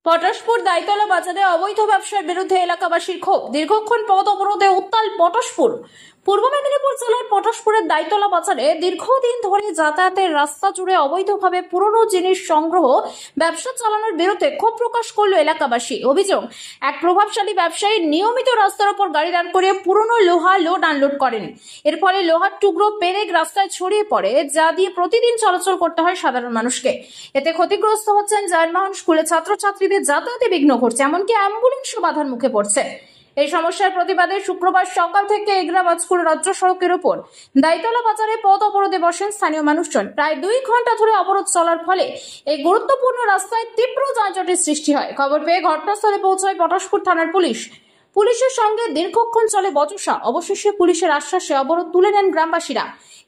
পটাশপুর দাইতলা বাজারে অবৈধ ব্যবসার বিরুদ্ধে এলাকাবাসীর ক্ষোভ। দীর্ঘক্ষণ পথ অবরোধে উত্তাল পটাশপুর। পূর্ব মেদিনীপুর জেলার পটাশপুরের দাইতলা বাজারে দীর্ঘদিন ধরে যাতায়াতের রাস্তা জুড়ে অবৈধভাবে পুরনো জিনিস সংগ্রহ ব্যবসা চালানোর বিরুদ্ধে ক্ষোভ প্রকাশ করল এলাকাবাসী। অভিযোগ, এক প্রভাবশালী ব্যবসায়ী নিয়মিত রাস্তার উপর গাড়ি দাঁড় করিয়ে পুরনো লোহা লোড আনলোড করেন। এর ফলে লোহার টুকরো পেরেক রাস্তায় ছড়িয়ে পড়ে, যা দিয়ে প্রতিদিন চলাচল করতে হয় সাধারণ মানুষকে। এতে ক্ষতিগ্রস্ত হচ্ছেন যানবাহন, স্কুলে ছাত্রছাত্রীদের যাতায়াতে বিঘ্ন ঘটছে, এমনকি অ্যাম্বুলেন্সও বাধার মুখে পড়ছে। এই সমস্যার প্রতিবাদে শুক্রবার সকাল থেকে এগরা-বাজকুল রাজ্য সড়কের উপর দাইতলা বাজারে পথ অবরোধে বসেন স্থানীয় মানুষজন। প্রায় 2 ঘন্টা ধরে অবরোধ চলার ফলে এই গুরুত্বপূর্ণ রাস্তায় তীব্র যানজটের সৃষ্টি হয়। খবর পেয়ে ঘটনাস্থলে পৌঁছায় পটাশপুর থানার পুলিশ। পুলিশের সঙ্গে দীর্ঘক্ষণ চলে বচসা। অবশেষে পুলিশের আশ্বাসে অবরোধ তুলে নেন গ্রামবাসীরা।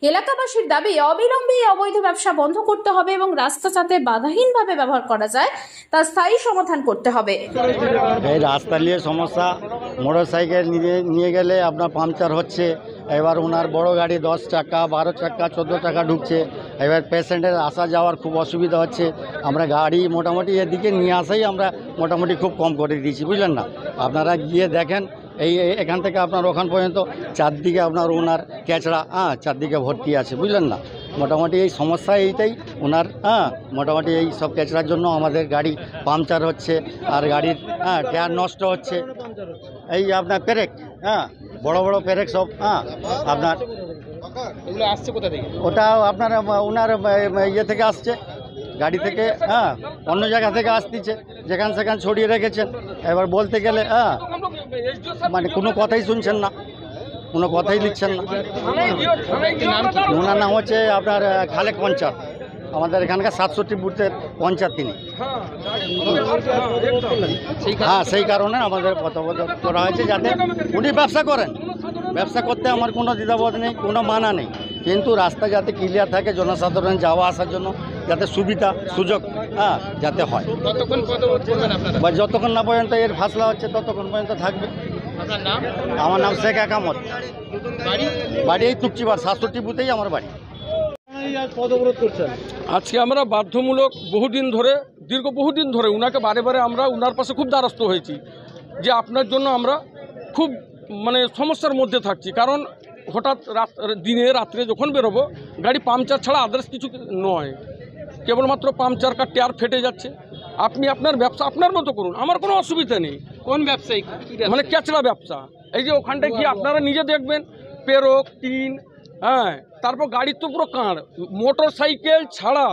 এলাকাবাসীর দাবি, অবিলম্বে এই অবৈধ ব্যবসা বন্ধ করতে হবে এবং রাস্তা যাতে বাধাহীনভাবে ব্যবহার করা যায় তা স্থায়ী সমাধান করতে হবে। এই রাস্তা নিয়ে সমস্যা, মোটর সাইকেল নিয়ে গেলে আপনার পাংচার হচ্ছে। এবার ওনার বড় গাড়ি 10 চাকা, 12 চাকা, 14 চাকা ঢুকছে। এবার পেশেন্টের আসা যাওয়ার খুব অসুবিধা হচ্ছে। আমরা গাড়ি মোটামুটি এদিকে নিয়ে আসাই আমরা মোটামুটি খুব কম করে দিয়েছি, বুঝলেন না। আপনারা গিয়ে দেখেন, এই এখান থেকে আপনার ওখান পর্যন্ত চারদিকে আপনার ওনার ক্যাচড়া চারদিকে ভর্তি আছে, বুঝলেন না। মোটামুটি এই সমস্যা এইটাই ওনার। মোটামুটি এই সব ক্যাচড়ার জন্য আমাদের গাড়ি পাংচার হচ্ছে, আর গাড়ির টায়ার নষ্ট হচ্ছে। এই আপনার পেরেক, বড় বড় পেরেক সব আপনার আসছে কোথা থেকে? ওটা আপনার ওনার ইয়ে থেকে আসছে, গাড়ি থেকে, অন্য জায়গা থেকে আসতেছে, যেখান সেখান ছড়িয়ে রেখেছেন। এবার বলতে গেলে মানে কোনো কথাই শুনছেন না, কোনো কথাই লিখছেন না। ওনার নাম হচ্ছে আপনার খালেক পঞ্চায়েত, আমাদের এখানকার 67 বুথের পঞ্চায়েত তিনি। সেই কারণে আমাদের পথবরোধ করা হয়েছে, যাতে উনি ব্যবসা করেন। ব্যবসা করতে আমার কোনো দ্বিধাবোধ নেই, কোনো মানা নেই, কিন্তু রাস্তা যাতে ক্লিয়ার থাকে, জনসাধারণ যাওয়া আসার জন্য যাতে সুবিধা সুযোগ যাতে হয়। বা যতক্ষণ না পর্যন্ত এর ফাসলা হচ্ছে ততক্ষণ পর্যন্ত থাকবে। আমার নাম শেখ একামত, বাড়ি এই তুকচিবার 67 বুথেই আমার বাড়ি। আজকে আমরা বাধ্যমূলক বহুদিন ধরে উনাকে বারে বারে আমরা উনার পাশে খুব দ্বারস্থ হয়েছি যে আপনার জন্য আমরা খুব সমস্যার মধ্যে থাকছি। কারণ হঠাৎ দিনে রাত্রে যখন বেরোবো, গাড়ি পাংচার ছাড়া আদার্স কিছু নয়, কেবলমাত্র পাংচার কার টায়ার ফেটে যাচ্ছে। আপনি আপনার ব্যবসা আপনার মতো করুন, আমার কোনো অসুবিধা নেই। কোন ব্যবসায়ী? ক্যাচড়া ব্যবসা। এই যে ওখানটায় গিয়ে আপনারা নিজে দেখবেন, পেরক, টিন, তারপর গাড়ির তো পুরো কাঁড়। মোটর সাইকেল ছাড়া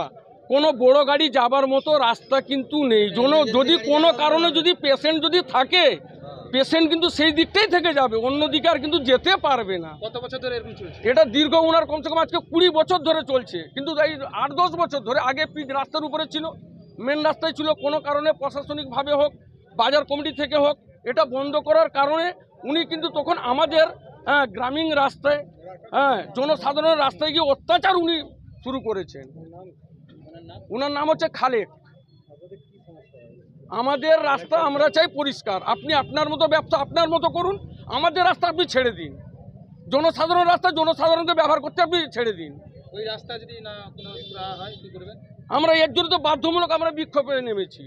কোনো বড় গাড়ি যাবার মতো রাস্তা কিন্তু নেই। যদি কোনো কারণে যদি পেশেন্ট যদি থাকে, পেশেন্ট কিন্তু সেই দিকটাই থেকে যাবে, অন্যদিকে আর কিন্তু যেতে পারবে না। কত বছর ধরে এরকম চলছে? এটা দীর্ঘ ওনার কমসে কম আজকে 20 বছর ধরে চলছে। কিন্তু এই 8-10 বছর ধরে আগে পিচ রাস্তার উপরে ছিল, মেন রাস্তায় ছিল। কোনো কারণে প্রশাসনিকভাবে হোক, বাজার কমিটি থেকে হোক, এটা বন্ধ করার কারণে উনি কিন্তু তখন আমাদের গ্রামীণ রাস্তায়, জনসাধারণের রাস্তায় গিয়ে অত্যাচার উনি শুরু করেছেন। ওনার নাম হচ্ছে খালেক। আমাদের রাস্তা আমরা চাই পরিষ্কার। আপনি আপনার মতো ব্যবসা আপনার মতো করুন, আমাদের রাস্তা আপনি ছেড়ে দিন। জনসাধারণ রাস্তা জনসাধারণকে ব্যবহার করতে আপনি ছেড়ে দিন। ওই রাস্তা যদি না কোনো হয় কি করবেন? আমরা এর জন্য তো বাধ্যমূলক আমরা বিক্ষোভে নেমেছি।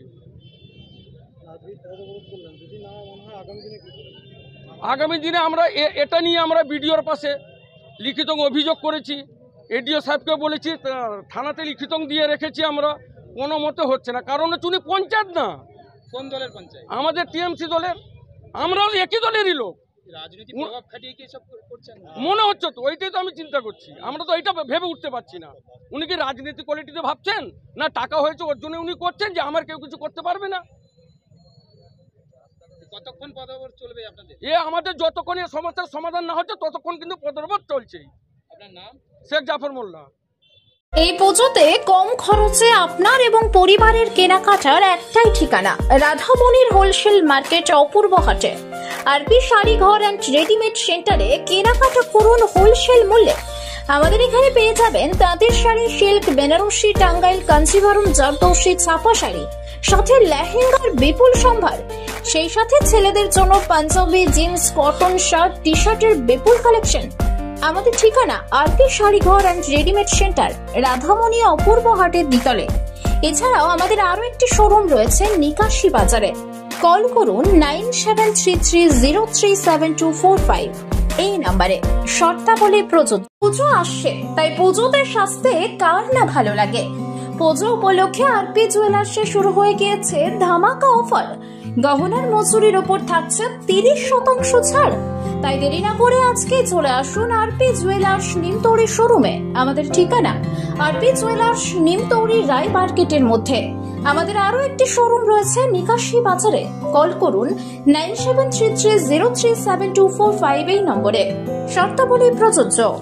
আগামী দিনে আমরা এটা নিয়ে আমরা বিডিওর পাশে লিখিত অভিযোগ করেছি, এডিও সাহেবকে বলেছি, থানাতে লিখিত দিয়ে রেখেছি। আমরা কোনো মতে হচ্ছে না, কারণ হচ্ছে উনি পঞ্চায়েত না। কোন দলের পঞ্চায়েত? আমাদের টিএমসি দলের। আমরাও একই দলেরই লোক। রাজনীতি প্রভাব খাটিয়ে কি সব করছেন মনে হচ্ছে তো, ওইটাই তো আমি চিন্তা করছি। আমরা তো এইটা ভেবে উঠতে পারছি না, উনি কি রাজনীতি কোয়ালিটিতে ভাবছেন, না টাকা হয়েছে ওর জন্য উনি করছেন যে আমার কেউ কিছু করতে পারবে না। কতক্ষণ পদবরোধ চলবে আপনাদের? আমাদের যতক্ষণ এই সমস্যার সমাধান না হচ্ছে ততক্ষণ কিন্তু পদবরোধ চলছেই। আপনার নাম? শেখ জাফর মোল্লা। এই পুজোতে কম খরচে আপনার এবং পরিবারের কেনাকাটার একটাই ঠিকানা, রাধামণির হোলসেল মার্কেট, অপূর্ব হাটে। আরপি শাড়ি ঘর অ্যান্ড রেডিমেড সেন্টারে কেনাকাটা করুন হোলসেল মূল্যে। আমাদের এখানে পেয়ে যাবেন তাঁতের শাড়ি, সিল্ক, বেনারসি, টাঙ্গাইল, কাঞ্জিভরম, জারদৌসি, ছাপা শাড়ি, সাথে লেহেঙ্গার বিপুল সম্ভার। সেই সাথে ছেলেদের জন্য পাঞ্জাবি, জিন্স, কটন শার্ট, টি শার্টের বিপুল কালেকশন। আমাদের ঠিকানা আরপি শাড়ি ঘর অ্যান্ড রেডিমেড সেন্টার, রাধামণি, অপূর্ব হাটের দ্বিতলে। এছাড়াও আমাদের আরো একটি শোরুম রয়েছে নিকাশি বাজারে। কল করুন 9733037245 এই নাম্বারে। শর্তাবলী প্রযোজ্য। পুজো আসছে, তাই পুজোতে সাজতে কার না ভালো লাগে। পুজো উপলক্ষে আরপি জুয়েলার্সে শুরু হয়ে গিয়েছে ধামাকা অফার। গহনার মজুরির ওপর থাকছে 30% ছাড়। তাই দেরি না করে আজকে চলে আসুন আরপি জুয়েলার্স নিমতৌরি শোরুমে। আমাদের ঠিকানা আরপি জুয়েলার্স নিমতৌরি রায় মার্কেটের মধ্যে। আমাদের আরো একটি শোরুম রয়েছে নিকাশি বাজারে। কল করুন 9733037245 এই নম্বরে। শর্তাবলী প্রযোজ্য।